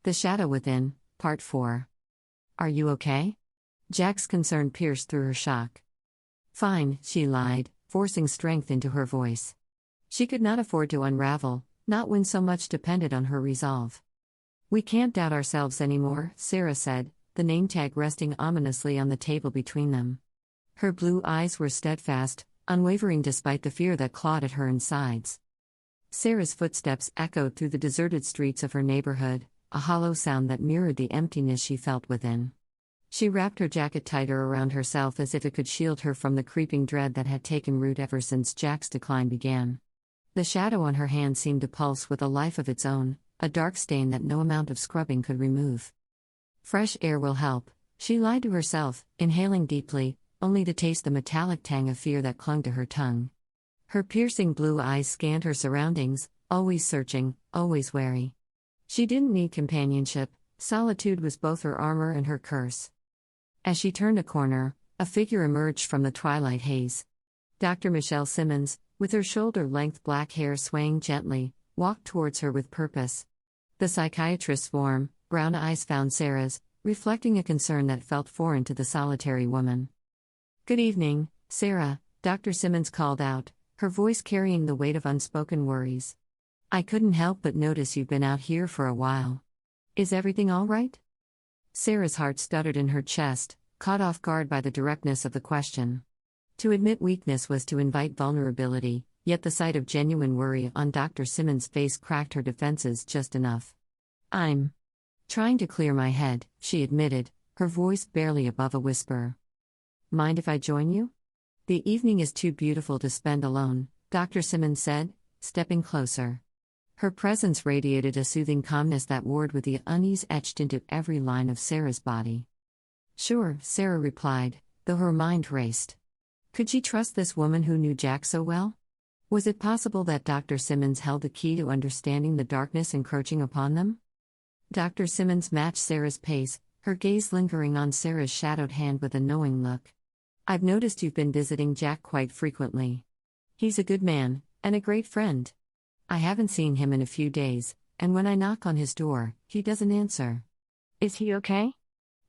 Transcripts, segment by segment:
The Shadow Within, Part 4. Are you okay? Jack's concern pierced through her shock. Fine, she lied, forcing strength into her voice. She could not afford to unravel, not when so much depended on her resolve. We can't doubt ourselves anymore, Sara said, the name tag resting ominously on the table between them. Her blue eyes were steadfast, unwavering despite the fear that clawed at her insides. Sara's footsteps echoed through the deserted streets of her neighborhood, a hollow sound that mirrored the emptiness she felt within. She wrapped her jacket tighter around herself as if it could shield her from the creeping dread that had taken root ever since Jack's decline began. The shadow on her hand seemed to pulse with a life of its own, a dark stain that no amount of scrubbing could remove. Fresh air will help, she lied to herself, inhaling deeply, only to taste the metallic tang of fear that clung to her tongue. Her piercing blue eyes scanned her surroundings, always searching, always wary. She didn't need companionship, solitude was both her armor and her curse. As she turned a corner, a figure emerged from the twilight haze. Dr. Michelle Simmons, with her shoulder-length black hair swaying gently, walked towards her with purpose. The psychiatrist's warm, brown eyes found Sara's, reflecting a concern that felt foreign to the solitary woman. "Good evening, Sara," Dr. Simmons called out, her voice carrying the weight of unspoken worries. "I couldn't help but notice you've been out here for a while. Is everything all right?" Sara's heart stuttered in her chest, caught off guard by the directness of the question. To admit weakness was to invite vulnerability, yet the sight of genuine worry on Dr. Simmons' face cracked her defenses just enough. "I'm trying to clear my head," she admitted, her voice barely above a whisper. "Mind if I join you?" "The evening is too beautiful to spend alone," Dr. Simmons said, stepping closer. Her presence radiated a soothing calmness that warred with the unease etched into every line of Sara's body. "Sure," Sara replied, though her mind raced. Could she trust this woman who knew Jack so well? Was it possible that Dr. Simmons held the key to understanding the darkness encroaching upon them? Dr. Simmons matched Sara's pace, her gaze lingering on Sara's shadowed hand with a knowing look. "I've noticed you've been visiting Jack quite frequently. He's a good man, and a great friend. I haven't seen him in a few days, and when I knock on his door, he doesn't answer. Is he okay?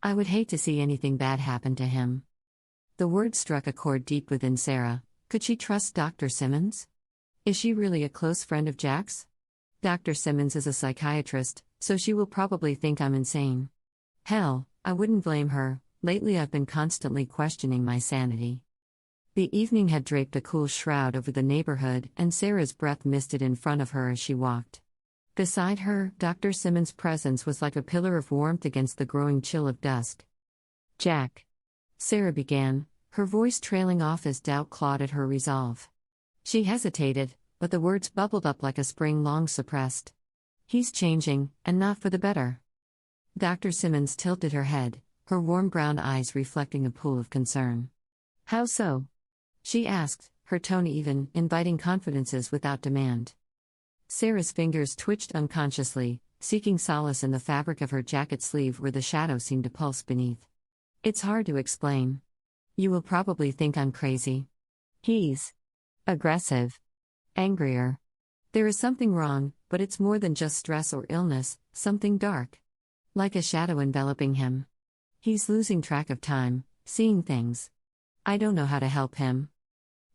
I would hate to see anything bad happen to him." The word struck a chord deep within Sara. Could she trust Dr. Simmons? Is she really a close friend of Jack's? Dr. Simmons is a psychiatrist, so she will probably think I'm insane. Hell, I wouldn't blame her. Lately I've been constantly questioning my sanity. The evening had draped a cool shroud over the neighborhood, and Sara's breath misted in front of her as she walked. Beside her, Dr. Simmons' presence was like a pillar of warmth against the growing chill of dusk. "Jack," Sara began, her voice trailing off as doubt clawed at her resolve. She hesitated, but the words bubbled up like a spring long suppressed. "He's changing, and not for the better." Dr. Simmons tilted her head, her warm brown eyes reflecting a pool of concern. "How so?" she asked, her tone even, inviting confidences without demand. Sara's fingers twitched unconsciously, seeking solace in the fabric of her jacket sleeve where the shadow seemed to pulse beneath. "It's hard to explain. You will probably think I'm crazy. He's aggressive. Angrier. There is something wrong, but it's more than just stress or illness, something dark. Like a shadow enveloping him. He's losing track of time, seeing things. I don't know how to help him."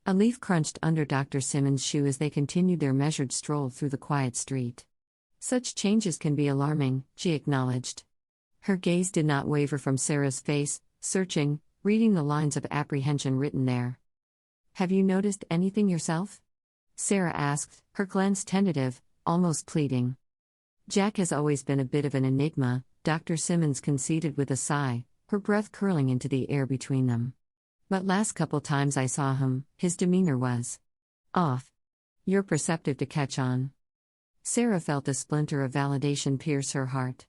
A leaf crunched under Dr. Simmons' shoe as they continued their measured stroll through the quiet street. "Such changes can be alarming," she acknowledged. Her gaze did not waver from Sara's face, searching, reading the lines of apprehension written there. "Have you noticed anything yourself?" Sara asked, her glance tentative, almost pleading. "Jack has always been a bit of an enigma," Dr. Simmons conceded with a sigh, her breath curling into the air between them. "But last couple times I saw him, his demeanor was off. You're perceptive to catch on." Sara felt a splinter of validation pierce her heart.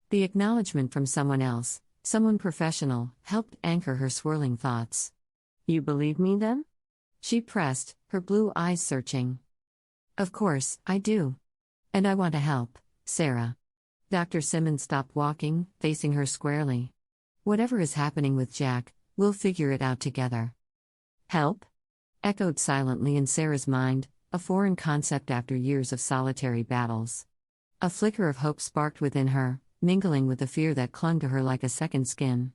The acknowledgement from someone else, someone professional, helped anchor her swirling thoughts. "You believe me then?" she pressed, her blue eyes searching. "Of course, I do. And I want to help, Sara." Dr. Simmons stopped walking, facing her squarely. "Whatever is happening with Jack, we'll figure it out together." "Help?" echoed silently in Sara's mind, a foreign concept after years of solitary battles. A flicker of hope sparked within her, mingling with the fear that clung to her like a second skin.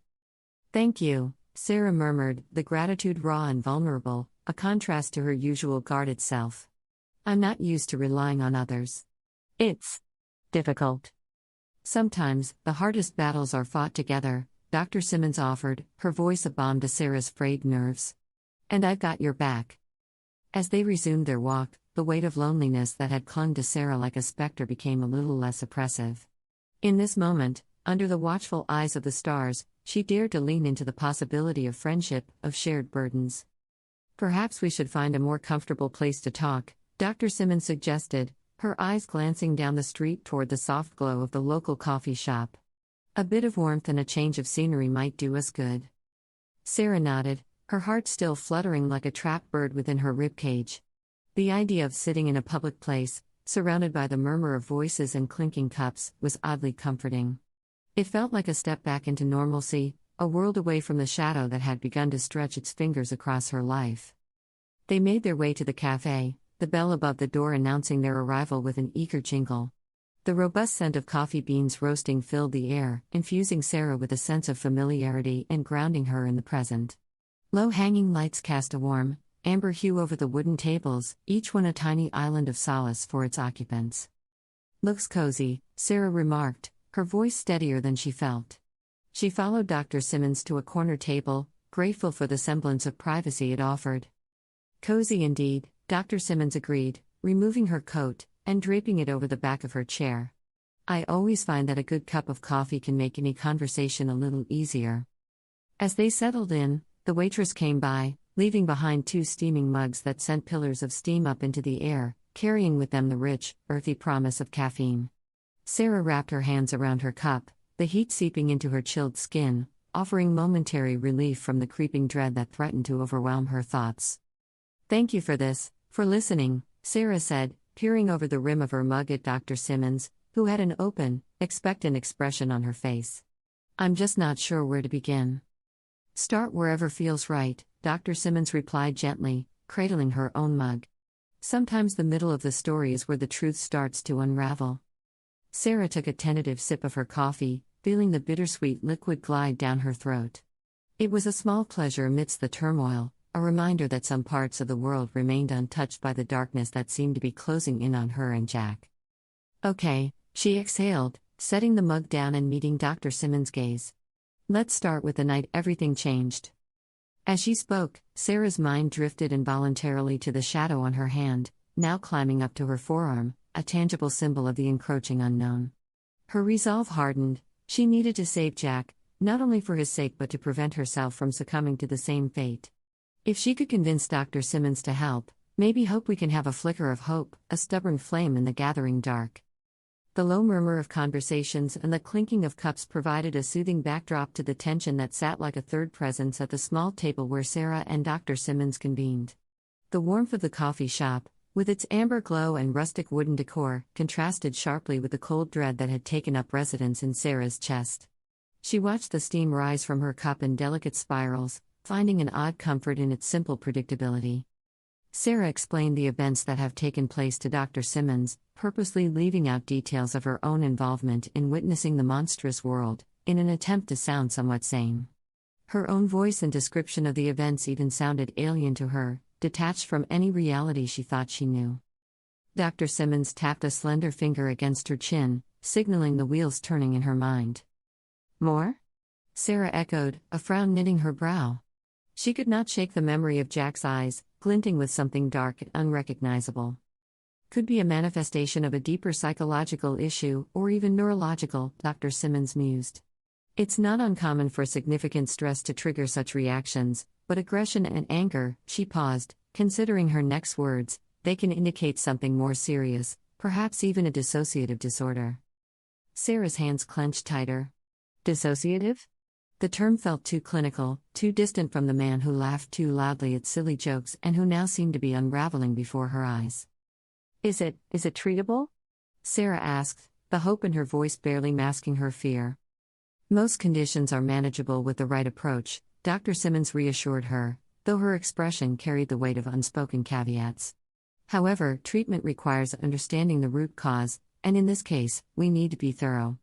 "Thank you," Sara murmured, the gratitude raw and vulnerable, a contrast to her usual guarded self. "I'm not used to relying on others. It's difficult. Sometimes, the hardest battles are fought together," Dr. Simmons offered, her voice a balm to Sara's frayed nerves. "And I've got your back." As they resumed their walk, the weight of loneliness that had clung to Sara like a specter became a little less oppressive. In this moment, under the watchful eyes of the stars, she dared to lean into the possibility of friendship, of shared burdens. "Perhaps we should find a more comfortable place to talk," Dr. Simmons suggested, her eyes glancing down the street toward the soft glow of the local coffee shop. "A bit of warmth and a change of scenery might do us good." Sara nodded, her heart still fluttering like a trapped bird within her ribcage. The idea of sitting in a public place, surrounded by the murmur of voices and clinking cups, was oddly comforting. It felt like a step back into normalcy, a world away from the shadow that had begun to stretch its fingers across her life. They made their way to the cafe, the bell above the door announcing their arrival with an eager jingle. The robust scent of coffee beans roasting filled the air, infusing Sara with a sense of familiarity and grounding her in the present. Low-hanging lights cast a warm, amber hue over the wooden tables, each one a tiny island of solace for its occupants. "Looks cozy," Sara remarked, her voice steadier than she felt. She followed Dr. Simmons to a corner table, grateful for the semblance of privacy it offered. "Cozy indeed," Dr. Simmons agreed, removing her coat and draping it over the back of her chair. "I always find that a good cup of coffee can make any conversation a little easier." As they settled in, the waitress came by, leaving behind 2 steaming mugs that sent pillars of steam up into the air, carrying with them the rich, earthy promise of caffeine. Sara wrapped her hands around her cup, the heat seeping into her chilled skin, offering momentary relief from the creeping dread that threatened to overwhelm her thoughts. "Thank you for this, for listening," Sara said, peering over the rim of her mug at Dr. Simmons, who had an open, expectant expression on her face. "I'm just not sure where to begin." "Start wherever feels right," Dr. Simmons replied gently, cradling her own mug. "Sometimes the middle of the story is where the truth starts to unravel." Sara took a tentative sip of her coffee, feeling the bittersweet liquid glide down her throat. It was a small pleasure amidst the turmoil, a reminder that some parts of the world remained untouched by the darkness that seemed to be closing in on her and Jack. "Okay," she exhaled, setting the mug down and meeting Dr. Simmons' gaze. "Let's start with the night everything changed." As she spoke, Sara's mind drifted involuntarily to the shadow on her hand, now climbing up to her forearm, a tangible symbol of the encroaching unknown. Her resolve hardened. She needed to save Jack, not only for his sake but to prevent herself from succumbing to the same fate. If she could convince Dr. Simmons to help, maybe we can have a flicker of hope, a stubborn flame in the gathering dark. The low murmur of conversations and the clinking of cups provided a soothing backdrop to the tension that sat like a third presence at the small table where Sara and Dr. Simmons convened. The warmth of the coffee shop, with its amber glow and rustic wooden decor, contrasted sharply with the cold dread that had taken up residence in Sara's chest. She watched the steam rise from her cup in delicate spirals, finding an odd comfort in its simple predictability. Sara explained the events that have taken place to Dr. Simmons, purposely leaving out details of her own involvement in witnessing the monstrous world, in an attempt to sound somewhat sane. Her own voice and description of the events even sounded alien to her, detached from any reality she thought she knew. Dr. Simmons tapped a slender finger against her chin, signaling the wheels turning in her mind. "More?" Sara echoed, a frown knitting her brow. She could not shake the memory of Jack's eyes, glinting with something dark and unrecognizable. "Could be a manifestation of a deeper psychological issue, or even neurological," Dr. Simmons mused. "It's not uncommon for significant stress to trigger such reactions, but aggression and anger," she paused, considering her next words, "they can indicate something more serious, perhaps even a dissociative disorder." Sara's hands clenched tighter. Dissociative? The term felt too clinical, too distant from the man who laughed too loudly at silly jokes and who now seemed to be unraveling before her eyes. Is it treatable?" Sara asked, the hope in her voice barely masking her fear. "Most conditions are manageable with the right approach," Dr. Simmons reassured her, though her expression carried the weight of unspoken caveats. "However, treatment requires understanding the root cause, and in this case, we need to be thorough."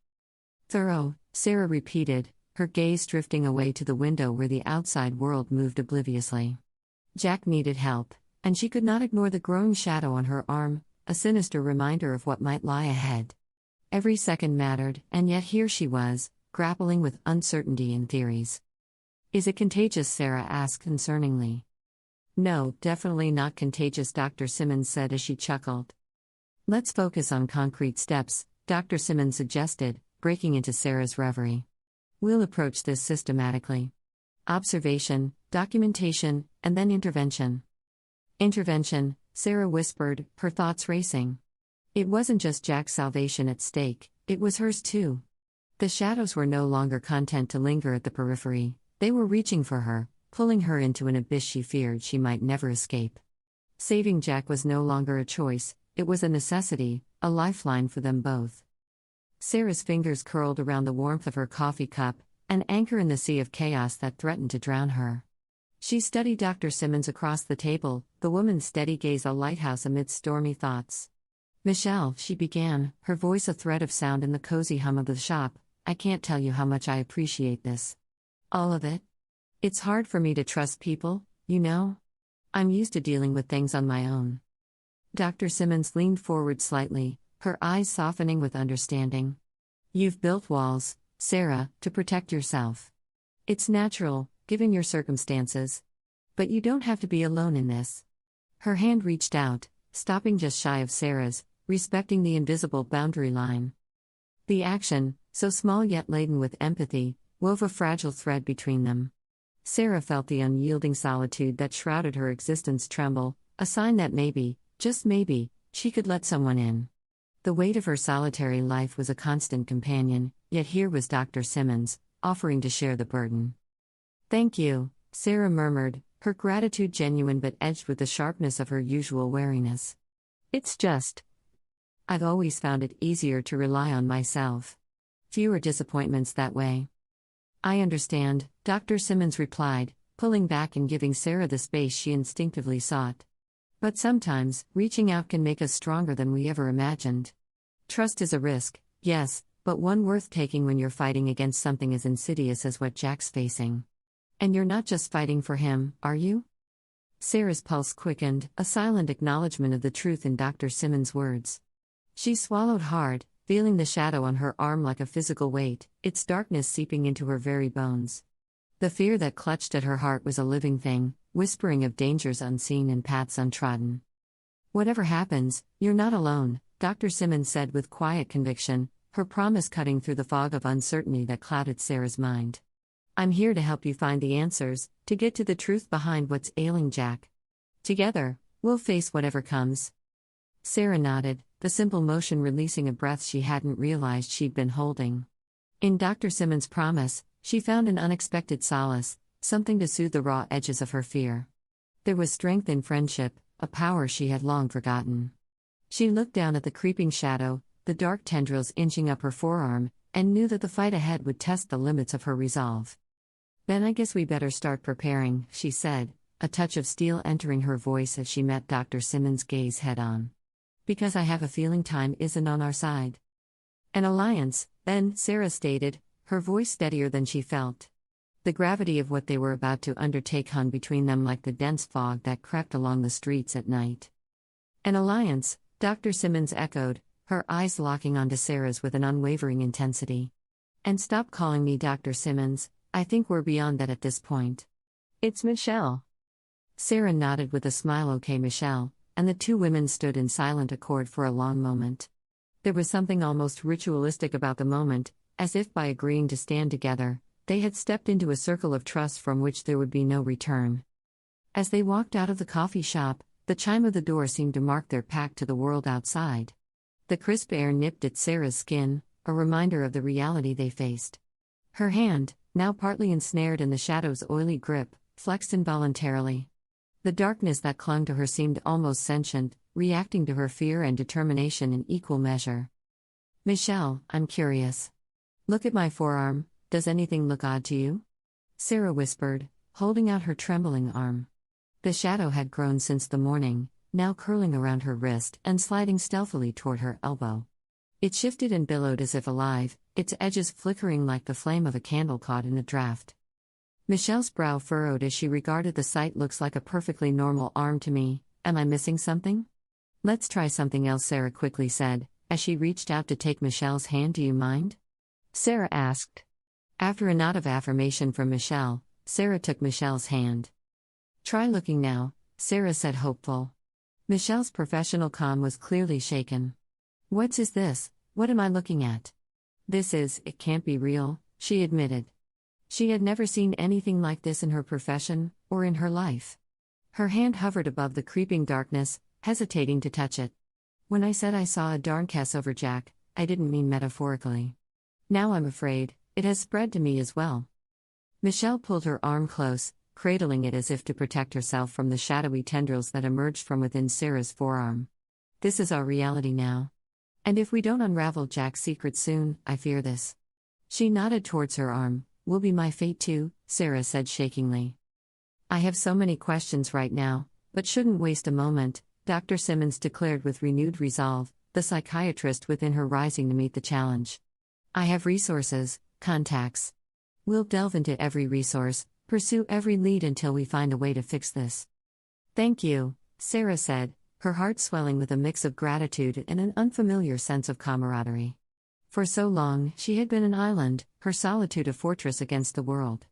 Thorough, Sara repeated, her gaze drifting away to the window where the outside world moved obliviously. Jack needed help, and she could not ignore the growing shadow on her arm, a sinister reminder of what might lie ahead. Every second mattered, and yet here she was, grappling with uncertainty and theories. Is it contagious? Sara asked concerningly. No, definitely not contagious, Dr. Simmons said as she chuckled. Let's focus on concrete steps, Dr. Simmons suggested, breaking into Sara's reverie. We'll approach this systematically. Observation, documentation, and then intervention. Intervention, Sara whispered, her thoughts racing. It wasn't just Jack's salvation at stake, it was hers too. The shadows were no longer content to linger at the periphery, they were reaching for her, pulling her into an abyss she feared she might never escape. Saving Jack was no longer a choice, it was a necessity, a lifeline for them both. Sara's fingers curled around the warmth of her coffee cup, an anchor in the sea of chaos that threatened to drown her. She studied Dr. Simmons across the table, the woman's steady gaze a lighthouse amidst stormy thoughts. Michelle, she began, her voice a thread of sound in the cozy hum of the shop, I can't tell you how much I appreciate this. All of it. It's hard for me to trust people, you know? I'm used to dealing with things on my own. Dr. Simmons leaned forward slightly, her eyes softening with understanding. You've built walls, Sara, to protect yourself. It's natural, given your circumstances. But you don't have to be alone in this. Her hand reached out, stopping just shy of Sara's, respecting the invisible boundary line. The action, so small yet laden with empathy, wove a fragile thread between them. Sara felt the unyielding solitude that shrouded her existence tremble, a sign that maybe, just maybe, she could let someone in. The weight of her solitary life was a constant companion, yet here was Dr. Simmons, offering to share the burden. Thank you, Sara murmured, her gratitude genuine but edged with the sharpness of her usual wariness. It's just. I've always found it easier to rely on myself. Fewer disappointments that way. I understand, Dr. Simmons replied, pulling back and giving Sara the space she instinctively sought. But sometimes, reaching out can make us stronger than we ever imagined. Trust is a risk, yes, but one worth taking when you're fighting against something as insidious as what Jack's facing. And you're not just fighting for him, are you? Sara's pulse quickened, a silent acknowledgement of the truth in Dr. Simmons' words. She swallowed hard, feeling the shadow on her arm like a physical weight, its darkness seeping into her very bones. The fear that clutched at her heart was a living thing, whispering of dangers unseen and paths untrodden. Whatever happens, you're not alone, Dr. Simmons said with quiet conviction, her promise cutting through the fog of uncertainty that clouded Sara's mind. I'm here to help you find the answers, to get to the truth behind what's ailing Jack. Together, we'll face whatever comes. Sara nodded, the simple motion releasing a breath she hadn't realized she'd been holding. In Dr. Simmons' promise, she found an unexpected solace, something to soothe the raw edges of her fear. There was strength in friendship, a power she had long forgotten. She looked down at the creeping shadow, the dark tendrils inching up her forearm, and knew that the fight ahead would test the limits of her resolve. Then I guess we better start preparing, she said, a touch of steel entering her voice as she met Dr. Simmons' gaze head-on. Because I have a feeling time isn't on our side. An alliance, then, Sara stated, her voice steadier than she felt. The gravity of what they were about to undertake hung between them like the dense fog that crept along the streets at night. An alliance, Dr. Simmons echoed, her eyes locking onto Sara's with an unwavering intensity. And stop calling me Dr. Simmons, I think we're beyond that at this point. It's Michelle. Sara nodded with a smile. Okay, Michelle, and the two women stood in silent accord for a long moment. There was something almost ritualistic about the moment, as if by agreeing to stand together, they had stepped into a circle of trust from which there would be no return. As they walked out of the coffee shop, the chime of the door seemed to mark their pact to the world outside. The crisp air nipped at Sara's skin, a reminder of the reality they faced. Her hand, now partly ensnared in the shadow's oily grip, flexed involuntarily. The darkness that clung to her seemed almost sentient, reacting to her fear and determination in equal measure. Michelle, I'm curious. Look at my forearm, does anything look odd to you? Sara whispered, holding out her trembling arm. The shadow had grown since the morning, now curling around her wrist and sliding stealthily toward her elbow. It shifted and billowed as if alive, its edges flickering like the flame of a candle caught in a draft. Michelle's brow furrowed as she regarded the sight. Looks like a perfectly normal arm to me. Am I missing something? Let's try something else, Sara quickly said, as she reached out to take Michelle's hand. Do you mind? Sara asked. After a nod of affirmation from Michelle, Sara took Michelle's hand. Try looking now, Sara said, hopeful. Michelle's professional calm was clearly shaken. What is this? What am I looking at? It can't be real, she admitted. She had never seen anything like this in her profession, or in her life. Her hand hovered above the creeping darkness, hesitating to touch it. When I said I saw a darkness over Jack, I didn't mean metaphorically. Now I'm afraid, it has spread to me as well. Michelle pulled her arm close, cradling it as if to protect herself from the shadowy tendrils that emerged from within Sara's forearm. This is our reality now. And if we don't unravel Jack's secret soon, I fear this. She nodded towards her arm. Will be my fate too, Sara said shakingly. I have so many questions right now, but shouldn't waste a moment, Dr. Simmons declared with renewed resolve, the psychiatrist within her rising to meet the challenge. I have resources, contacts. We'll delve into every resource, pursue every lead until we find a way to fix this. Thank you, Sara said, her heart swelling with a mix of gratitude and an unfamiliar sense of camaraderie. For so long, she had been an island, her solitude a fortress against the world.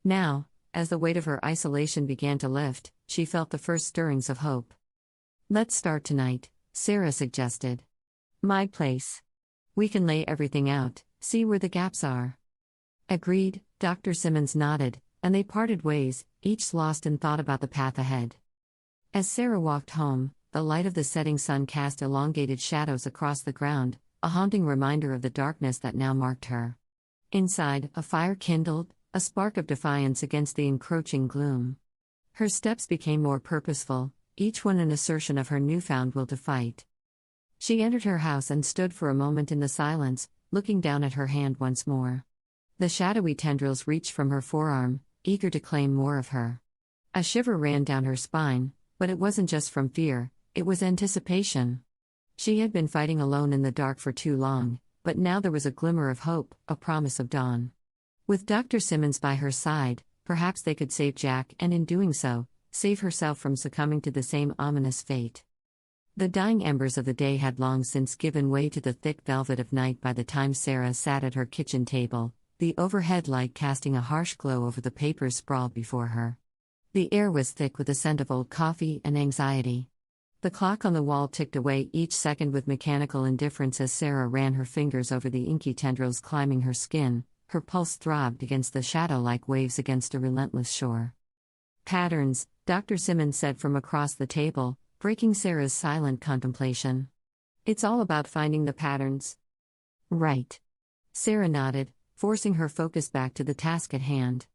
Now, as the weight of her isolation began to lift, she felt the first stirrings of hope. Let's start tonight, Sara suggested. My place. We can lay everything out, see where the gaps are. Agreed, Dr. Simmons nodded, and they parted ways, each lost in thought about the path ahead. As Sara walked home, the light of the setting sun cast elongated shadows across the ground, a haunting reminder of the darkness that now marked her. Inside, a fire kindled, a spark of defiance against the encroaching gloom. Her steps became more purposeful, each one an assertion of her newfound will to fight. She entered her house and stood for a moment in the silence, looking down at her hand once more. The shadowy tendrils reached from her forearm, eager to claim more of her. A shiver ran down her spine, but it wasn't just from fear, it was anticipation. She had been fighting alone in the dark for too long, but now there was a glimmer of hope, a promise of dawn. With Dr. Simmons by her side, perhaps they could save Jack and in doing so, save herself from succumbing to the same ominous fate. The dying embers of the day had long since given way to the thick velvet of night by the time Sara sat at her kitchen table, the overhead light casting a harsh glow over the papers sprawled before her. The air was thick with the scent of old coffee and anxiety. The clock on the wall ticked away each second with mechanical indifference as Sara ran her fingers over the inky tendrils climbing her skin. Her pulse throbbed against the shadow-like waves against a relentless shore. Patterns, Dr. Simmons said from across the table, breaking Sara's silent contemplation. It's all about finding the patterns. Right. Sara nodded, forcing her focus back to the task at hand.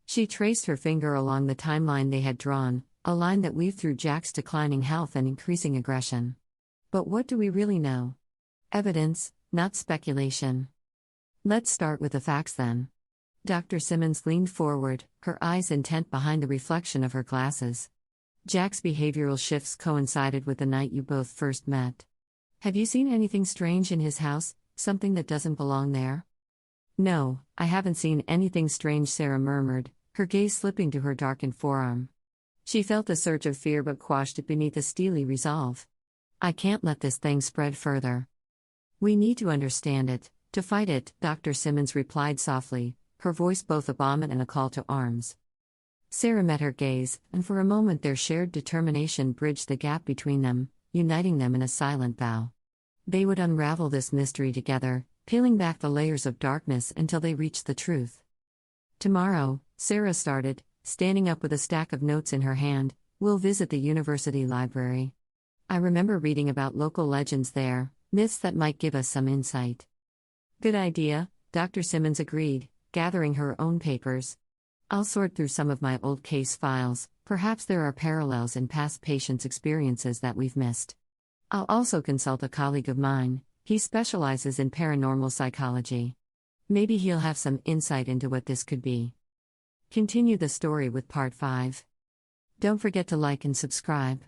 She traced her finger along the timeline they had drawn, a line that weaved through Jack's declining health and increasing aggression. But what do we really know? Evidence, not speculation. Let's start with the facts then. Dr. Simmons leaned forward, her eyes intent behind the reflection of her glasses. Jack's behavioral shifts coincided with the night you both first met. Have you seen anything strange in his house, something that doesn't belong there? No, I haven't seen anything strange, Sara murmured, her gaze slipping to her darkened forearm. She felt a surge of fear but quashed it beneath a steely resolve. I can't let this thing spread further. We need to understand it, to fight it, Dr. Simmons replied softly, her voice both a bomb and a call to arms. Sara met her gaze, and for a moment their shared determination bridged the gap between them, uniting them in a silent vow. They would unravel this mystery together, peeling back the layers of darkness until they reached the truth. Tomorrow, Sara started, standing up with a stack of notes in her hand, we'll visit the university library. I remember reading about local legends there, myths that might give us some insight. Good idea, Dr. Simmons agreed, gathering her own papers. I'll sort through some of my old case files, perhaps there are parallels in past patients' experiences that we've missed. I'll also consult a colleague of mine, he specializes in paranormal psychology. Maybe he'll have some insight into what this could be. Continue the story with Part 5. Don't forget to like and subscribe.